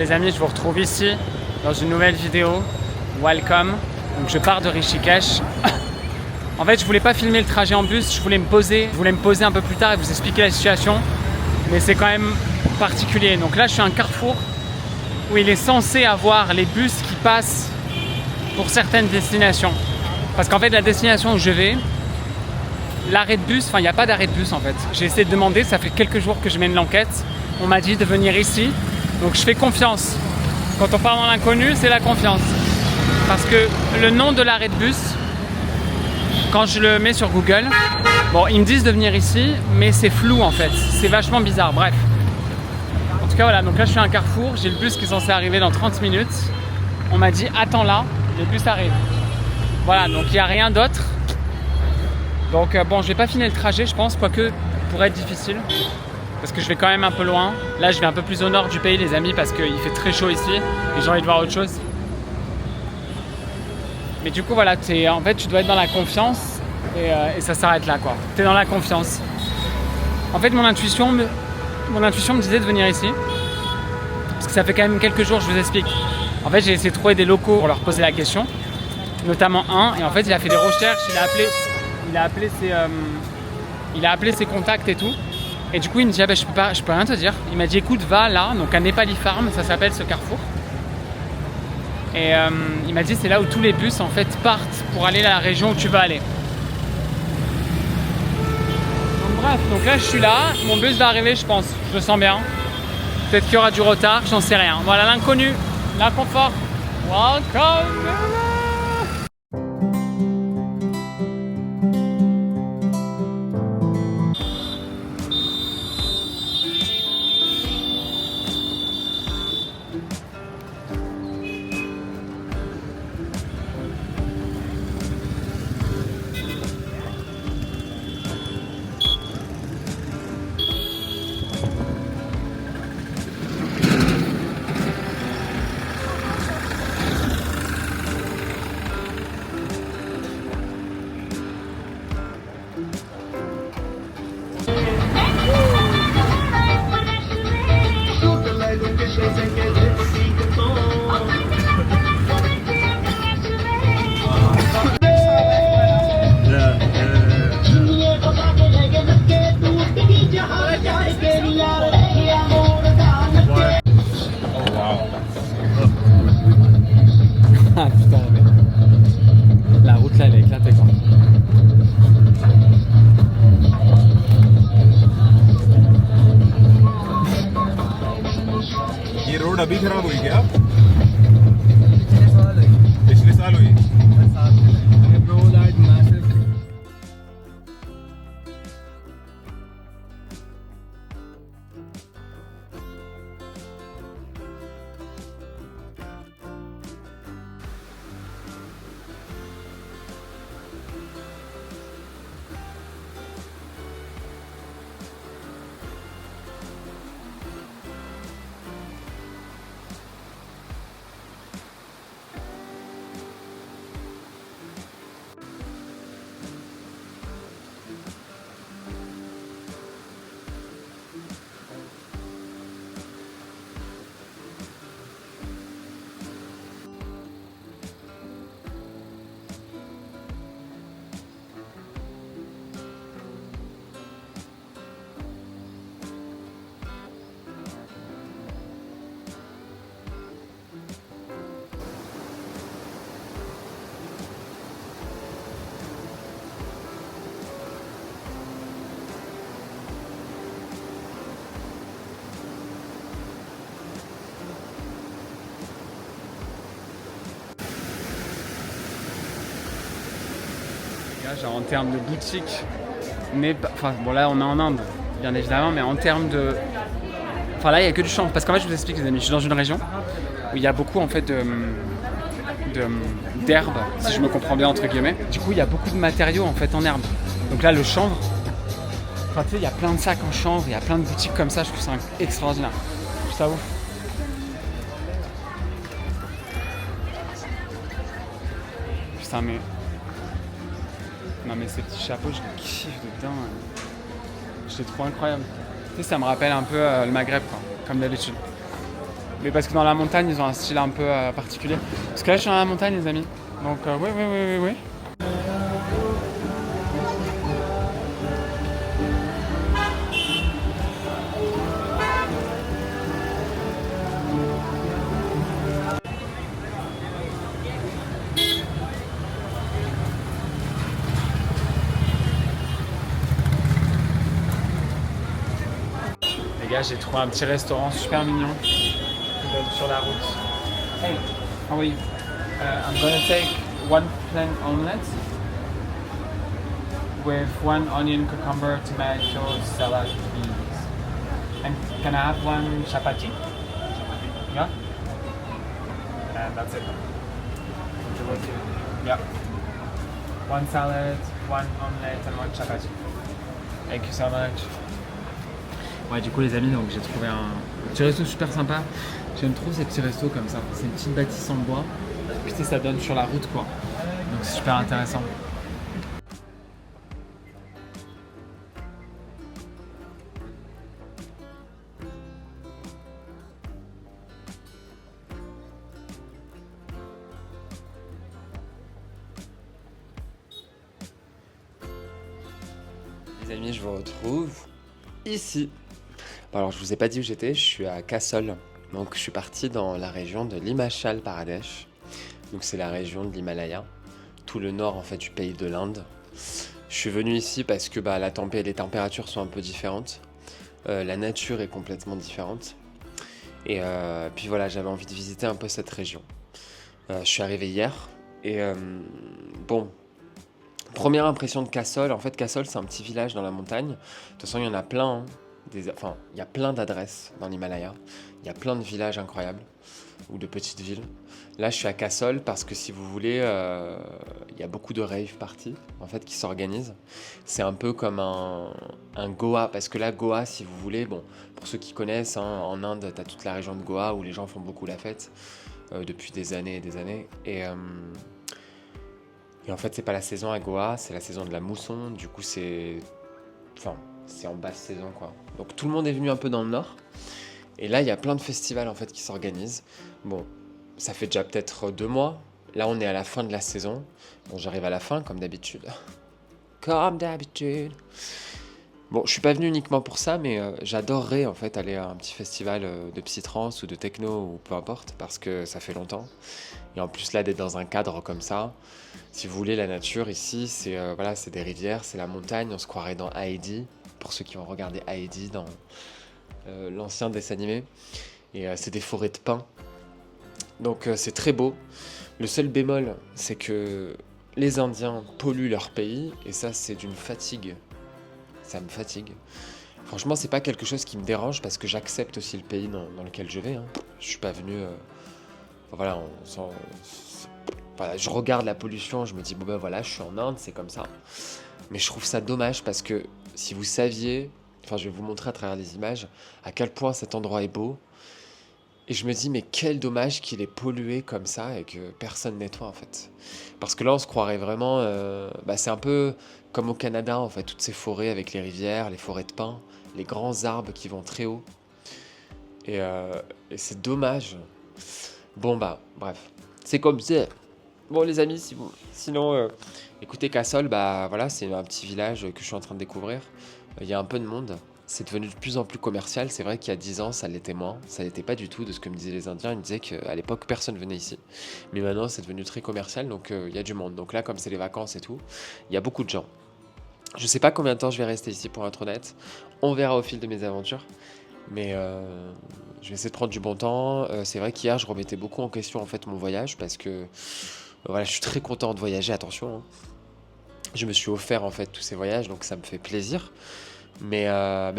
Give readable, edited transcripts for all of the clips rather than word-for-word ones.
Les amis, je vous retrouve ici dans une nouvelle vidéo. Welcome. Donc je pars de Rishikesh. En fait, je voulais pas filmer le trajet en bus, je voulais me poser un peu plus tard et vous expliquer la situation. Mais c'est quand même particulier. Donc là, je suis à un carrefour où il est censé avoir les bus qui passent pour certaines destinations. Parce qu'en fait, la destination où je vais, l'arrêt de bus, il n'y a pas d'arrêt de bus en fait. J'ai essayé de demander, ça fait quelques jours que je mène l'enquête. On m'a dit de venir ici, donc je fais confiance. Quand on part dans l'inconnu, c'est la confiance. Parce que le nom de l'arrêt de bus, quand je le mets sur Google, bon, ils me disent de venir ici, mais c'est flou en fait. C'est vachement bizarre, bref. En tout cas, voilà, donc là je suis à un carrefour, j'ai le bus qui est censé arriver dans 30 minutes. On m'a dit, attends là, le bus arrive. Voilà, donc il n'y a rien d'autre. Donc bon, je vais pas finir le trajet, je pense, quoique pourrait être difficile. Parce que je vais quand même un peu loin. Là, je vais un peu plus au nord du pays, les amis, parce qu'il fait très chaud ici. Et j'ai envie de voir autre chose. Mais du coup, voilà, en fait, tu dois être dans la confiance. Et ça s'arrête là, quoi. Tu es dans la confiance. En fait, mon intuition me disait de venir ici. Parce que ça fait quand même quelques jours, je vous explique. En fait, j'ai essayé de trouver des locaux pour leur poser la question. Notamment un. Et en fait, il a fait des recherches, il a appelé ses contacts et tout. Et du coup, il me dit, ah ben, je peux rien te dire. Il m'a dit, écoute, va là, donc à Nepali Farm, ça s'appelle ce carrefour. Et il m'a dit, c'est là où tous les bus en fait partent pour aller à la région où tu vas aller. Donc bref, donc là je suis là, mon bus va arriver, je pense, je le sens bien. Peut-être qu'il y aura du retard, j'en sais rien. Voilà, l'inconnu, l'inconfort. Welcome. Ah putain, mais la route là elle est éclatée quoi. ये रोड अभी खराब हुई क्या? पिछले साल हुई। Genre en termes de boutique, mais enfin bon là on est en Inde bien évidemment, mais en termes de, enfin là il n'y a que du chanvre parce qu'en fait je vous explique les amis, je suis dans une région où il y a beaucoup en fait d'herbes, si je me comprends bien entre guillemets. Du coup il y a beaucoup de matériaux en fait en herbe. Donc là le chanvre, enfin tu sais il y a plein de sacs en chanvre, il y a plein de boutiques comme ça, je trouve ça extraordinaire. Je trouve ça ouf. Putain mais non mais ces petits chapeaux, je les kiffe dedans. Je les trouve incroyables. Tu sais, ça me rappelle un peu le Maghreb, quoi, comme d'habitude. Mais parce que dans la montagne, ils ont un style un peu particulier. Parce que là, je suis dans la montagne, les amis. Donc, oui, oui, oui, oui, oui. Les gars, j'ai trouvé un petit restaurant super mignon sur la route. Hey, how are you? I'm gonna take one plain omelette with one onion, cucumber, tomato, salad, peas. And can I have one chapati? Yeah? And that's it. Yeah. One salad, one omelette and one chapati. Thank you so much. Ouais, du coup les amis, donc j'ai trouvé un petit resto super sympa. J'aime trop ces petits restos comme ça. C'est une petite bâtisse en bois. Puis tu sais, ça donne sur la route quoi. Donc c'est super intéressant. Les amis, je vous retrouve ici. Bon, alors, je vous ai pas dit où j'étais, je suis à Kassol. Donc, je suis parti dans la région de l'Himachal Pradesh. Donc, c'est la région de l'Himalaya, tout le nord en fait du pays de l'Inde. Je suis venu ici parce que les températures sont un peu différentes. La nature est complètement différente. Et puis voilà, j'avais envie de visiter un peu cette région. Je suis arrivé hier et bon. Première impression de Kassol, en fait Kassol c'est un petit village dans la montagne. De toute façon il y en a plein, il y a plein d'adresses dans l'Himalaya. Il y a plein de villages incroyables, ou de petites villes. Là je suis à Kassol parce que si vous voulez, il y a beaucoup de rave parties en fait, qui s'organisent. C'est un peu comme un Goa, parce que là Goa si vous voulez, bon, pour ceux qui connaissent, hein, en Inde tu as toute la région de Goa où les gens font beaucoup la fête depuis des années et des années. Et en fait, c'est pas la saison à Goa, c'est la saison de la mousson. Du coup, c'est en basse saison, quoi. Donc tout le monde est venu un peu dans le nord. Et là, il y a plein de festivals en fait qui s'organisent. Bon, ça fait déjà peut-être 2 mois. Là, on est à la fin de la saison. Bon, j'arrive à la fin, comme d'habitude. Comme d'habitude. Bon, je suis pas venu uniquement pour ça, mais j'adorerais en fait aller à un petit festival de psytrance ou de techno ou peu importe, parce que ça fait longtemps. Et en plus là, d'être dans un cadre comme ça, si vous voulez, la nature ici, c'est c'est des rivières, c'est la montagne. On se croirait dans Heidi, pour ceux qui ont regardé Heidi dans l'ancien dessin animé. Et c'est des forêts de pins. Donc c'est très beau. Le seul bémol, c'est que les Indiens polluent leur pays, et ça, c'est d'une fatigue. Ça me fatigue. Franchement, c'est pas quelque chose qui me dérange parce que j'accepte aussi le pays dans lequel je vais. Hein. Je suis pas venu. Je regarde la pollution, je me dis je suis en Inde, c'est comme ça. Mais je trouve ça dommage parce que si vous saviez, je vais vous montrer à travers les images à quel point cet endroit est beau. Et je me dis, mais quel dommage qu'il est pollué comme ça et que personne nettoie en fait. Parce que là, on se croirait vraiment. C'est un peu comme au Canada en fait, toutes ces forêts avec les rivières, les forêts de pins, les grands arbres qui vont très haut. Et c'est dommage. Bon, bref. C'est comme ça. Bon, les amis, sinon, écoutez, Kassol, c'est un petit village que je suis en train de découvrir. Il y a un peu de monde. C'est devenu de plus en plus commercial. C'est vrai qu'il y a 10 ans, ça l'était moins. Ça l'était pas du tout de ce que me disaient les Indiens. Ils me disaient qu'à l'époque, personne venait ici. Mais maintenant, c'est devenu très commercial, donc il y a du monde. Donc là, comme c'est les vacances et tout, il y a beaucoup de gens. Je sais pas combien de temps je vais rester ici, pour être honnête. On verra au fil de mes aventures. Mais je vais essayer de prendre du bon temps. C'est vrai qu'hier, je remettais beaucoup en question en fait mon voyage parce que je suis très content de voyager, attention. Hein. Je me suis offert en fait tous ces voyages, donc ça me fait plaisir. Mais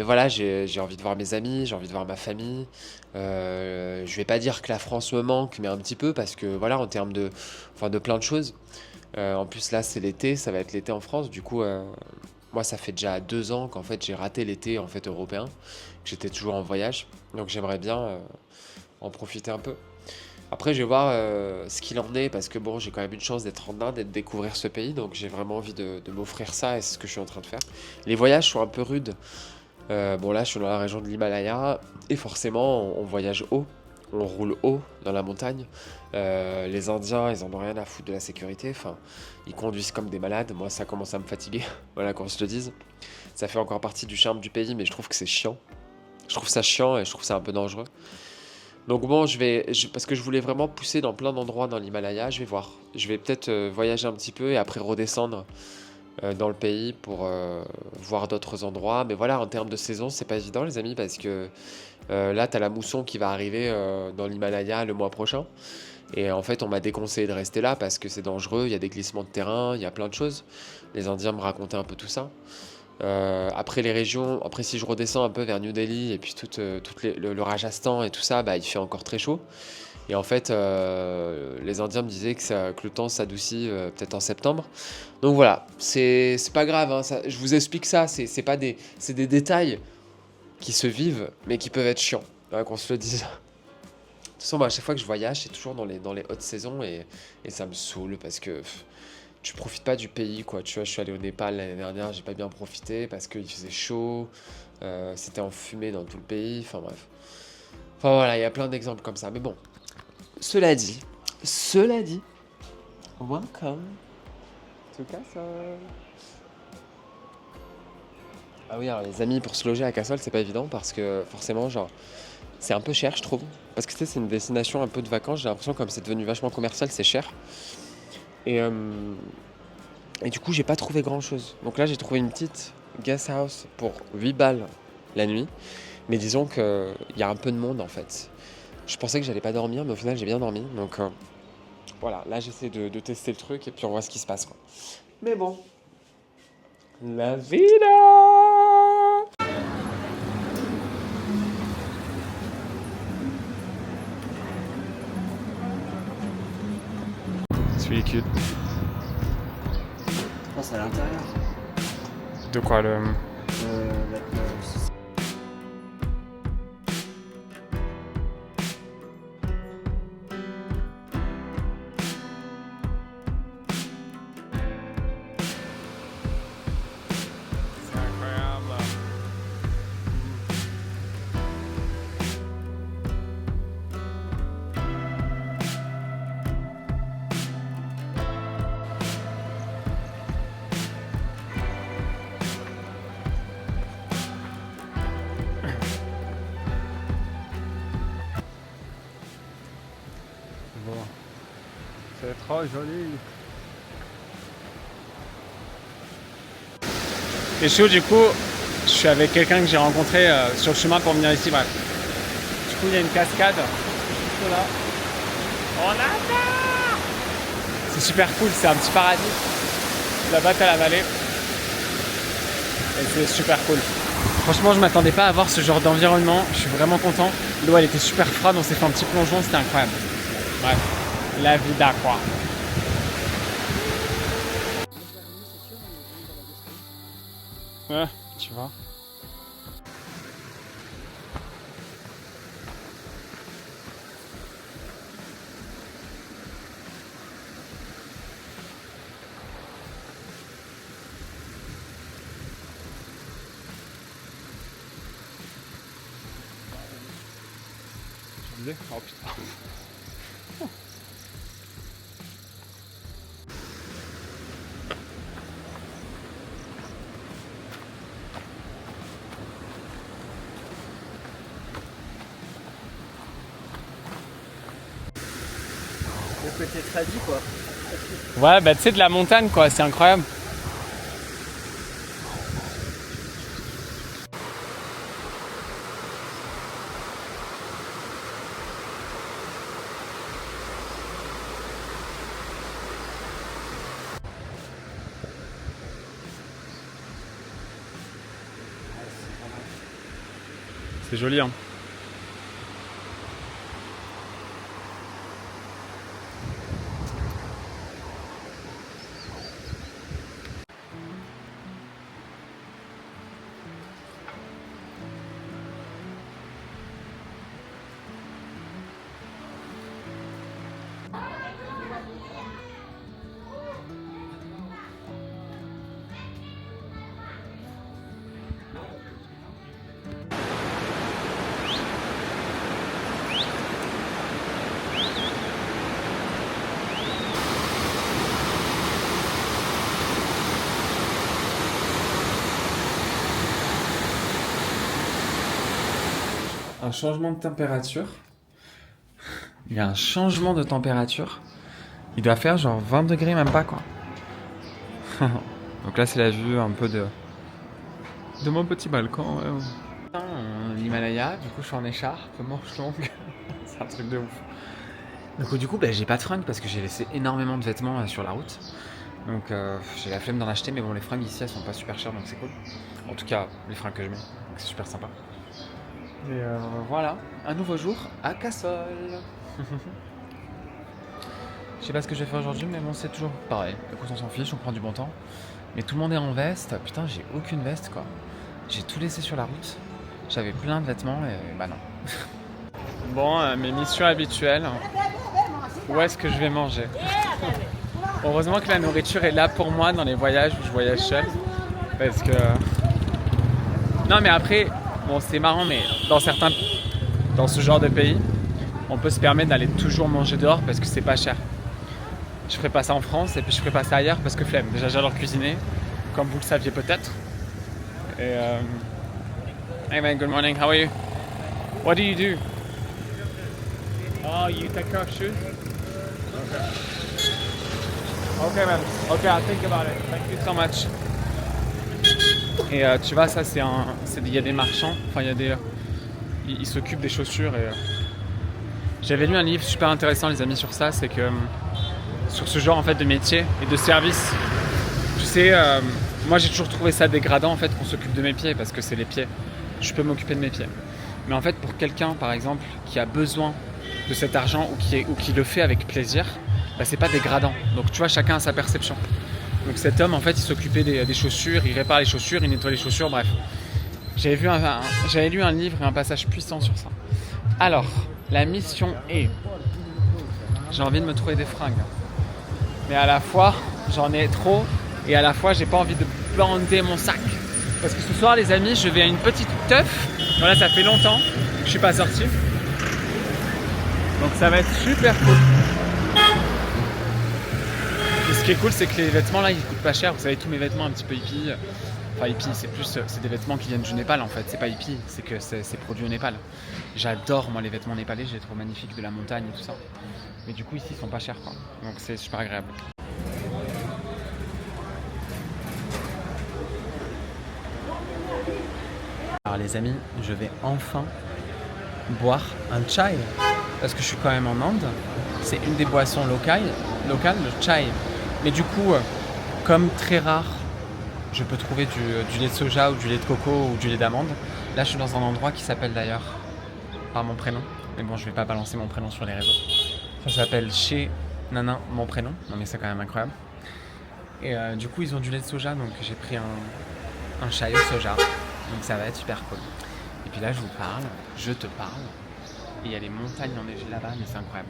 voilà, j'ai envie de voir mes amis, j'ai envie de voir ma famille. Je vais pas dire que la France me manque, mais un petit peu parce que en termes de plein de choses. En plus là, c'est l'été, ça va être l'été en France. Du coup, moi, ça fait déjà 2 ans qu'en fait j'ai raté l'été en fait européen, que j'étais toujours en voyage. Donc j'aimerais bien en profiter un peu. Après, je vais voir ce qu'il en est parce que j'ai quand même une chance d'être en Inde et de découvrir ce pays, donc j'ai vraiment envie de m'offrir ça et c'est ce que je suis en train de faire. Les voyages sont un peu rudes. Là, je suis dans la région de l'Himalaya et forcément, on voyage haut. on roule haut dans la montagne. Les Indiens, ils en ont rien à foutre de la sécurité. Enfin, ils conduisent comme des malades. Moi, ça commence à me fatiguer. Voilà, qu'on se le dise. Ça fait encore partie du charme du pays, mais je trouve que c'est chiant. Je trouve ça chiant et je trouve ça un peu dangereux. Donc bon, parce que je voulais vraiment pousser dans plein d'endroits dans l'Himalaya, je vais voir. Je vais peut-être voyager un petit peu et après redescendre dans le pays pour voir d'autres endroits. Mais voilà, en termes de saison, c'est pas évident les amis, parce que là, t'as la mousson qui va arriver dans l'Himalaya le mois prochain. Et en fait, on m'a déconseillé de rester là parce que c'est dangereux, il y a des glissements de terrain, il y a plein de choses. Les Indiens me racontaient un peu tout ça. Après les régions, après si je redescends un peu vers New Delhi et puis le Rajasthan et tout ça, bah, il fait encore très chaud. Et en fait, les Indiens me disaient que le temps s'adoucit peut-être en septembre. Donc voilà, c'est pas grave, hein, je vous explique ça, c'est des détails qui se vivent mais qui peuvent être chiants, hein, qu'on se le dise. De toute façon, moi, à chaque fois que je voyage, c'est toujours dans les hautes saisons et ça me saoule parce que tu profites pas du pays, quoi. Tu vois, je suis allé au Népal l'année dernière, j'ai pas bien profité parce qu'il faisait chaud, c'était enfumé dans tout le pays, enfin bref. Enfin voilà, il y a plein d'exemples comme ça. Mais bon, cela dit, welcome to Cassel. Ah oui, alors les amis, pour se loger à Cassel, c'est pas évident parce que forcément, genre, c'est un peu cher, je trouve. Parce que tu sais, c'est une destination un peu de vacances, j'ai l'impression comme c'est devenu vachement commercial, c'est cher. Et du coup, j'ai pas trouvé grand chose. Donc là, j'ai trouvé une petite guest house pour 8 balles la nuit. Mais disons qu'il y a un peu de monde en fait. Je pensais que j'allais pas dormir, mais au final, j'ai bien dormi. Donc voilà, là, j'essaie de tester le truc et puis on voit ce qui se passe, quoi. Mais bon, la vida! C'est really cute. Je pense à l'intérieur. De quoi le... C'est incroyable. Bon. C'est trop joli. Et chaud, du coup, je suis avec quelqu'un que j'ai rencontré sur le chemin pour venir ici, bref. Du coup, il y a une cascade. Juste là. On adore! C'est super cool, c'est un petit paradis. Là-bas, t'as la vallée. Et c'est super cool. Franchement, je m'attendais pas à voir ce genre d'environnement. Je suis vraiment content. L'eau, elle était super froide, on s'est fait un petit plongeon, c'était incroyable. Bref, la vida, quoi. Ouais, tu vois. Tu disais? Oh putain. Le côté tradi, quoi. Ouais, bah tu sais, de la montagne, quoi, c'est incroyable. C'est joli, hein. un changement de température. Il y a un changement de température. Il doit faire genre 20 degrés, même pas quoi. Donc là, c'est la vue un peu de mon petit balcon. L'Himalaya, du coup, je suis en écharpe, manche longue. C'est un truc de ouf. Donc du coup, j'ai pas de fringues parce que j'ai laissé énormément de vêtements sur la route. Donc j'ai la flemme d'en acheter, mais bon, les fringues ici, elles sont pas super chères, donc c'est cool. En tout cas, les fringues que je mets, donc c'est super sympa. Et voilà, un nouveau jour à Cassol. Je sais pas ce que je vais faire aujourd'hui, mais bon, c'est toujours pareil. Écoute, on s'en fiche, on prend du bon temps. Mais tout le monde est en veste. Putain, j'ai aucune veste, quoi. J'ai tout laissé sur la route. J'avais plein de vêtements et bah non. Bon, mes missions habituelles. Où est-ce que je vais manger? Heureusement que la nourriture est là pour moi dans les voyages où je voyage seul. Parce que... Non, mais après, bon, c'est marrant, mais dans ce genre de pays, on peut se permettre d'aller toujours manger dehors parce que c'est pas cher. Je ferai pas ça en France et puis je ferai pas ça ailleurs parce que flemme. Déjà, j'adore cuisiner, comme vous le saviez peut-être. Et hey man, good morning, how are you? What do you do? Oh, you take off shoes? Okay. Okay man, okay, I'll think about it. Thank you so much. Et tu vois, ça il y a des marchands, enfin il y a des... Ils s'occupent des chaussures et... J'avais lu un livre super intéressant les amis sur ça, c'est que... sur ce genre en fait de métier et de service. Tu sais, moi j'ai toujours trouvé ça dégradant en fait qu'on s'occupe de mes pieds parce que c'est les pieds. Je peux m'occuper de mes pieds. Mais en fait pour quelqu'un par exemple qui a besoin de cet argent ou qui le fait avec plaisir, bah, c'est pas dégradant. Donc tu vois, chacun a sa perception. Donc cet homme en fait il s'occupait des chaussures, il répare les chaussures, il nettoie les chaussures, bref. J'avais lu un livre et un passage puissant sur ça. Alors, la mission est... J'ai envie de me trouver des fringues. Mais à la fois, j'en ai trop et à la fois, j'ai pas envie de bander mon sac. Parce que ce soir, les amis, je vais à une petite teuf. Voilà, ça fait longtemps que je suis pas sorti. Donc ça va être super cool. Et ce qui est cool, c'est que les vêtements là, ils coûtent pas cher. Vous savez, tous mes vêtements un petit peu hippie. Enfin, hippie, c'est des vêtements qui viennent du Népal en fait. C'est pas hippie, c'est que c'est produit au Népal. J'adore moi les vêtements népalais, je les trouve magnifiques, de la montagne et tout ça. Mais du coup, ici, ils sont pas chers quoi. Donc c'est super agréable. Alors les amis, je vais enfin boire un chai. Parce que je suis quand même en Inde. C'est une des boissons locales, le chai. Mais du coup, comme très rare, je peux trouver du lait de soja ou du lait de coco ou du lait d'amande. Là, je suis dans un endroit qui s'appelle d'ailleurs par mon prénom. Mais bon, je vais pas balancer mon prénom sur les réseaux. Ça s'appelle chez Nanin mon prénom. Non mais c'est quand même incroyable. Et du coup, ils ont du lait de soja, donc j'ai pris un chai au soja. Donc ça va être super cool. Et puis là, je vous parle, je te parle. Et il y a les montagnes enneigées là-bas, mais c'est incroyable.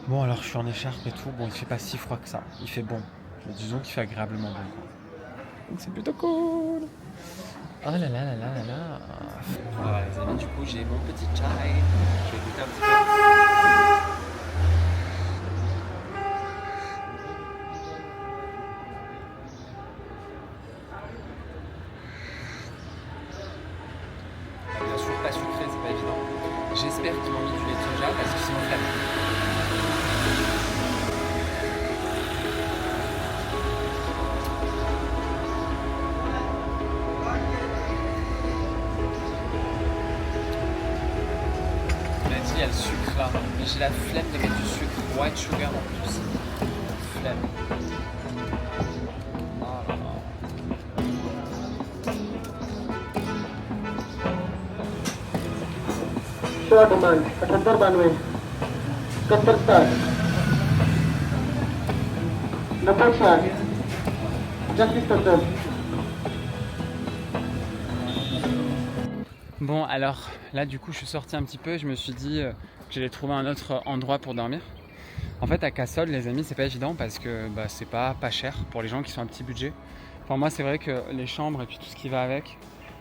Bon, alors je suis en écharpe et tout. Bon, il fait pas si froid que ça. Il fait bon. Mais disons qu'il fait agréablement bon. Donc c'est plutôt cool. Oh là là là là là là. Voilà les amis, du coup j'ai mon petit chai. Je vais goûter un petit peu. Bien sûr pas sucré, c'est pas évident. J'espère qu'ils m'ont mis du lait de soja parce que sinon flemme. Il y a le sucre là, mais j'ai la flemme de mettre du sucre white sugar en plus. Flemme. Oh là là. Short 78 71 start. Number shot. Justice Center. Bon alors là du coup je suis sorti un petit peu, je me suis dit que j'allais trouver un autre endroit pour dormir. En fait à Cassol les amis c'est pas évident parce que c'est pas cher pour les gens qui sont à petit budget. Enfin moi c'est vrai que les chambres et puis tout ce qui va avec,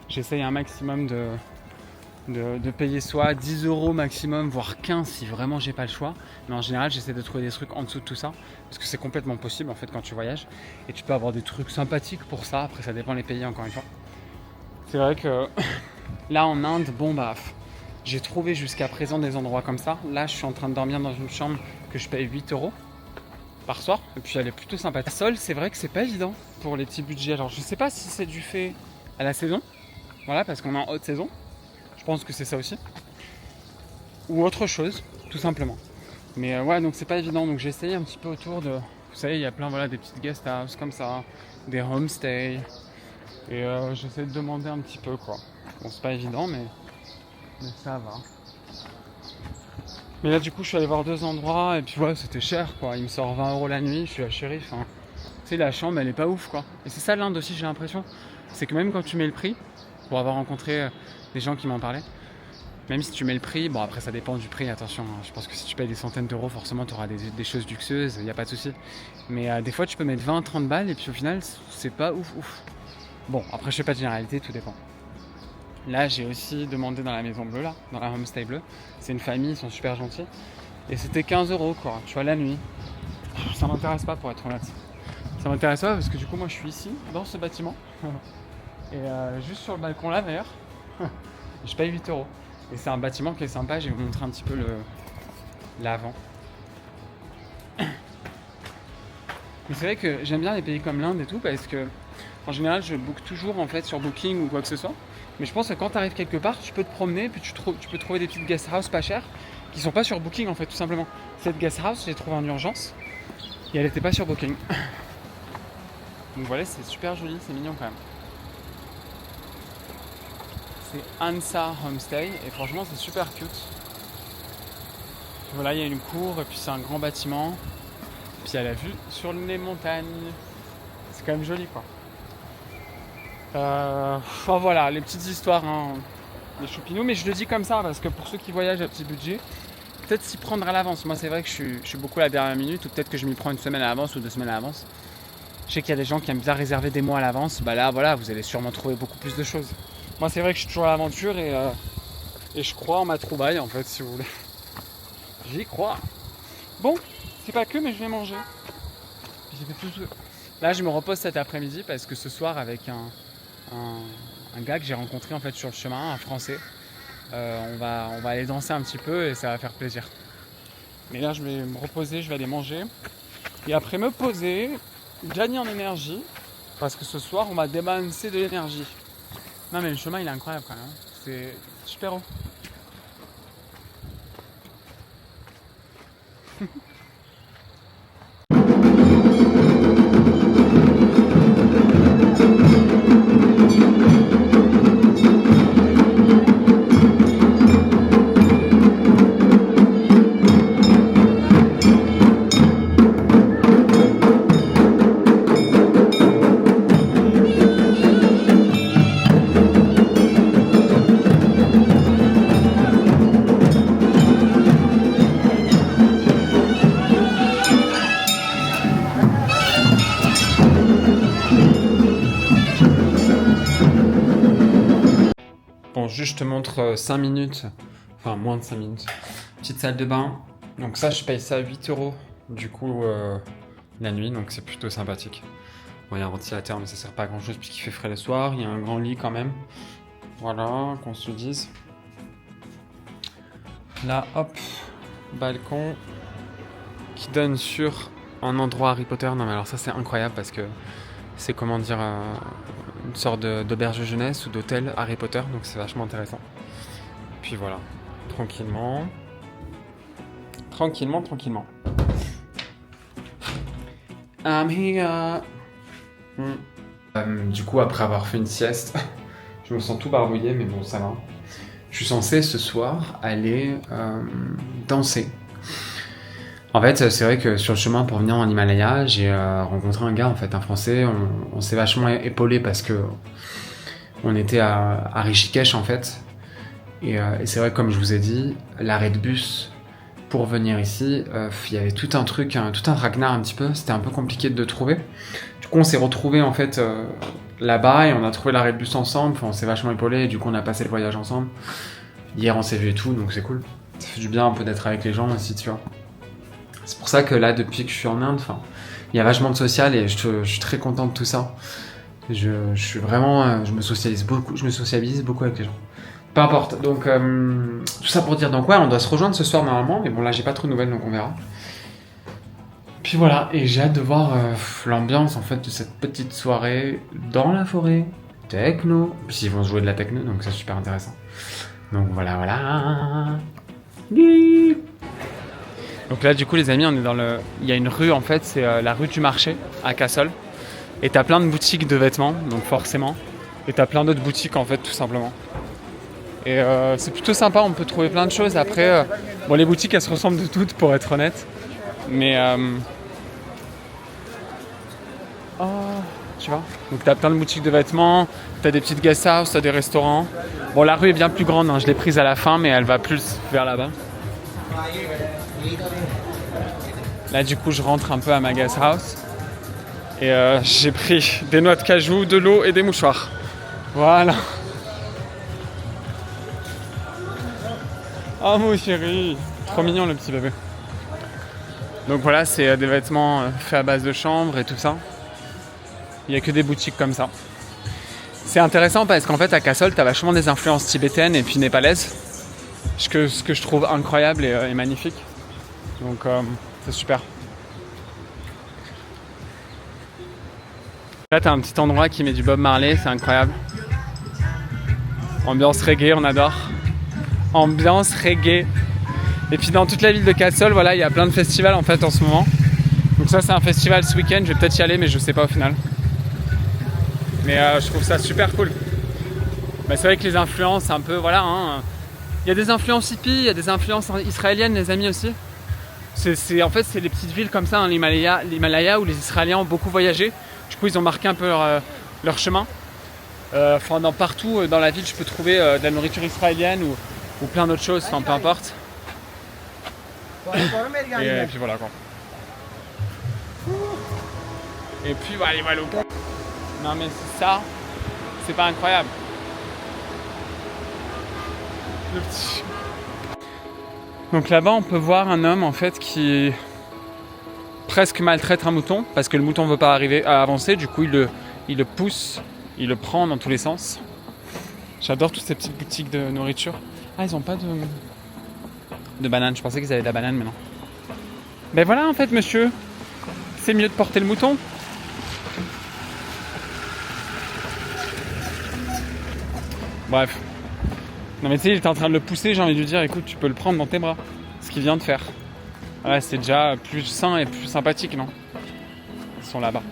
j'essaye un maximum de payer soit 10 € maximum, voire 15 si vraiment j'ai pas le choix. Mais en général j'essaie de trouver des trucs en dessous de tout ça parce que c'est complètement possible en fait quand tu voyages. Et tu peux avoir des trucs sympathiques pour ça, après ça dépend les pays encore une fois. C'est vrai que là en Inde, bon bah, j'ai trouvé jusqu'à présent des endroits comme ça. Là, je suis en train de dormir dans une chambre que je paye 8 € par soir. Et puis elle est plutôt sympa. Sol, c'est vrai que c'est pas évident pour les petits budgets. Alors je sais pas si c'est dû fait à la saison. Voilà, parce qu'on est en haute saison. Je pense que c'est ça aussi. Ou autre chose, tout simplement. Mais ouais, donc c'est pas évident. Donc j'ai essayé un petit peu autour de... Vous savez, il y a plein des petites guest houses comme ça, des homestays. Et j'essaie de demander un petit peu quoi. Bon, c'est pas évident, mais ça va. Mais là, du coup, je suis allé voir 2 endroits et puis ouais, c'était cher quoi. Il me sort 20 € la nuit, je suis à shérif. Hein. Tu sais, la chambre, elle est pas ouf quoi. Et c'est ça l'Inde aussi, j'ai l'impression. C'est que même quand tu mets le prix, pour avoir rencontré des gens qui m'en parlaient, même si tu mets le prix, bon après ça dépend du prix, attention, hein. Je pense que si tu payes des centaines d'euros, forcément tu auras des choses luxueuses, il n'y a pas de souci. Mais des fois tu peux mettre 20-30 balles et puis au final c'est pas ouf. Bon, après je sais pas de généralité, tout dépend. Là j'ai aussi demandé dans la maison bleue, là, dans la homestay bleue, c'est une famille, ils sont super gentils. Et c'était 15 € quoi, tu vois, la nuit. Ça m'intéresse pas pour être honnête. Ça m'intéresse pas parce que du coup moi je suis ici, dans ce bâtiment. Et juste sur le balcon là d'ailleurs, je paye 8 €. Et c'est un bâtiment qui est sympa, je vais vous montrer un petit peu l'avant. Mais c'est vrai que j'aime bien les pays comme l'Inde et tout parce que en général je book toujours en fait sur Booking ou quoi que ce soit. Mais je pense que quand tu arrives quelque part, tu peux te promener et puis tu peux trouver des petites guest house pas chères qui sont pas sur Booking en fait tout simplement. Cette guest house, je l'ai trouvée en urgence et elle était pas sur Booking. Donc voilà, c'est super joli, c'est mignon quand même. C'est Ansa Homestay et franchement c'est super cute. Voilà, il y a une cour et puis c'est un grand bâtiment. Puis il y a la vue sur les montagnes. C'est quand même joli quoi. Enfin voilà, les petites histoires, hein, les choupinous. Mais je le dis comme ça parce que pour ceux qui voyagent à petit budget, peut-être s'y prendre à l'avance. Moi c'est vrai que je suis beaucoup à la dernière minute ou peut-être que je m'y prends une semaine à l'avance ou 2 semaines à l'avance. Je sais qu'il y a des gens qui aiment bien réserver des mois à l'avance. Bah là voilà, vous allez sûrement trouver beaucoup plus de choses. Moi c'est vrai que je suis toujours à l'aventure et je crois en ma trouvaille en fait si vous voulez. J'y crois. Bon, c'est pas que mais je vais manger. Là je me repose cet après-midi parce que ce soir avec un gars que j'ai rencontré en fait sur le chemin, un français, on va aller danser un petit peu et ça va faire plaisir. Mais là je vais me reposer, je vais aller manger et après me poser, gagner en énergie parce que ce soir on va débalancer de l'énergie. Non mais le chemin il est incroyable quand même, c'est super haut. Bon, juste je te montre 5 minutes, enfin moins de 5 minutes. Petite salle de bain. Donc ça, je paye ça 8 € du coup la nuit, donc c'est plutôt sympathique. Bon, il y a un ventilateur, mais ça sert pas à grand chose puisqu'il fait frais le soir. Il y a un grand lit quand même. Voilà, qu'on se le dise. Là, hop, balcon qui donne sur un endroit Harry Potter. Non, mais alors ça, c'est incroyable parce que c'est comment dire une sorte d'auberge de jeunesse ou d'hôtel Harry Potter, donc c'est vachement intéressant. Puis voilà, tranquillement. I'm here. Du coup, après avoir fait une sieste, je me sens tout barbouillé, mais bon, ça va. Je suis censé ce soir aller danser. En fait, c'est vrai que sur le chemin pour venir en Himalaya, j'ai rencontré un gars, en fait, un Français. On s'est vachement épaulé parce que on était à Rishikesh, en fait. Et c'est vrai que, comme je vous ai dit, l'arrêt de bus pour venir ici, il y avait tout un truc, tout un traquenard un petit peu. C'était un peu compliqué de trouver. Du coup, on s'est retrouvés, en fait, là-bas et on a trouvé l'arrêt de bus ensemble. Enfin, on s'est vachement épaulé et du coup, on a passé le voyage ensemble. Hier, on s'est vu et tout, donc c'est cool. Ça fait du bien un peu d'être avec les gens aussi, tu vois. C'est pour ça que là, depuis que je suis en Inde, il y a vachement de social et je suis très content de tout ça. Je suis vraiment, je me socialise beaucoup avec les gens. Peu importe. Donc tout ça pour dire donc ouais, on doit se rejoindre ce soir normalement, mais bon là j'ai pas trop de nouvelles donc on verra. Puis voilà, et j'ai hâte de voir l'ambiance en fait de cette petite soirée dans la forêt, techno. Puis ils vont jouer de la techno donc c'est super intéressant. Donc voilà. Donc là du coup les amis, on est dans le, il y a une rue en fait, c'est la rue du marché à Cassel. Et t'as plein de boutiques de vêtements, donc forcément. Et t'as plein d'autres boutiques en fait, tout simplement. Et c'est plutôt sympa, on peut trouver plein de choses. Après, bon les boutiques elles se ressemblent de toutes pour être honnête. Mais tu vois. Donc t'as plein de boutiques de vêtements, t'as des petites guest house, t'as des restaurants. Bon la rue est bien plus grande, hein. Je l'ai prise à la fin mais elle va plus vers là-bas. Là du coup je rentre un peu à ma guest house. Et j'ai pris des noix de cajou, de l'eau et des mouchoirs. Voilà. Oh mon chéri, trop mignon le petit bébé. Donc voilà, c'est des vêtements faits à base de chanvre et tout ça. Il n'y a que des boutiques comme ça. C'est intéressant parce qu'en fait à Cassel, tu as vachement des influences tibétaines et puis népalaises. Ce que je trouve incroyable et magnifique. Donc c'est super. Là, t'as un petit endroit qui met du Bob Marley, c'est incroyable. Ambiance reggae, on adore. Ambiance reggae. Et puis dans toute la ville de Cassel, voilà, il y a plein de festivals en fait en ce moment. Donc ça, c'est un festival ce week-end. Je vais peut-être y aller, mais je sais pas au final. Mais je trouve ça super cool. Bah, c'est vrai que les influences, un peu, voilà. Hein, il y a des influences hippies, il y a des influences israéliennes, les amis aussi. En fait, c'est des petites villes comme ça, hein, l'Himalaya, où les Israéliens ont beaucoup voyagé. Du coup, ils ont marqué un peu leur chemin. Partout dans la ville, je peux trouver de la nourriture israélienne ou plein d'autres choses, enfin peu importe. Et puis voilà quoi. Et puis voilà, voilà. Non mais ça, c'est pas incroyable. Le petit... Donc là-bas, on peut voir un homme en fait qui presque maltraite un mouton parce que le mouton ne veut pas arriver à avancer. Du coup, il le pousse, il le prend dans tous les sens. J'adore toutes ces petites boutiques de nourriture. Ah, ils ont pas de bananes. Je pensais qu'ils avaient de la banane, mais non. Ben voilà, en fait, monsieur, c'est mieux de porter le mouton. Bref. Non mais tu sais, il était en train de le pousser, j'ai envie de lui dire, écoute, tu peux le prendre dans tes bras. Ce qu'il vient de faire. Voilà, c'est déjà plus sain et plus sympathique, non? Ils sont là-bas.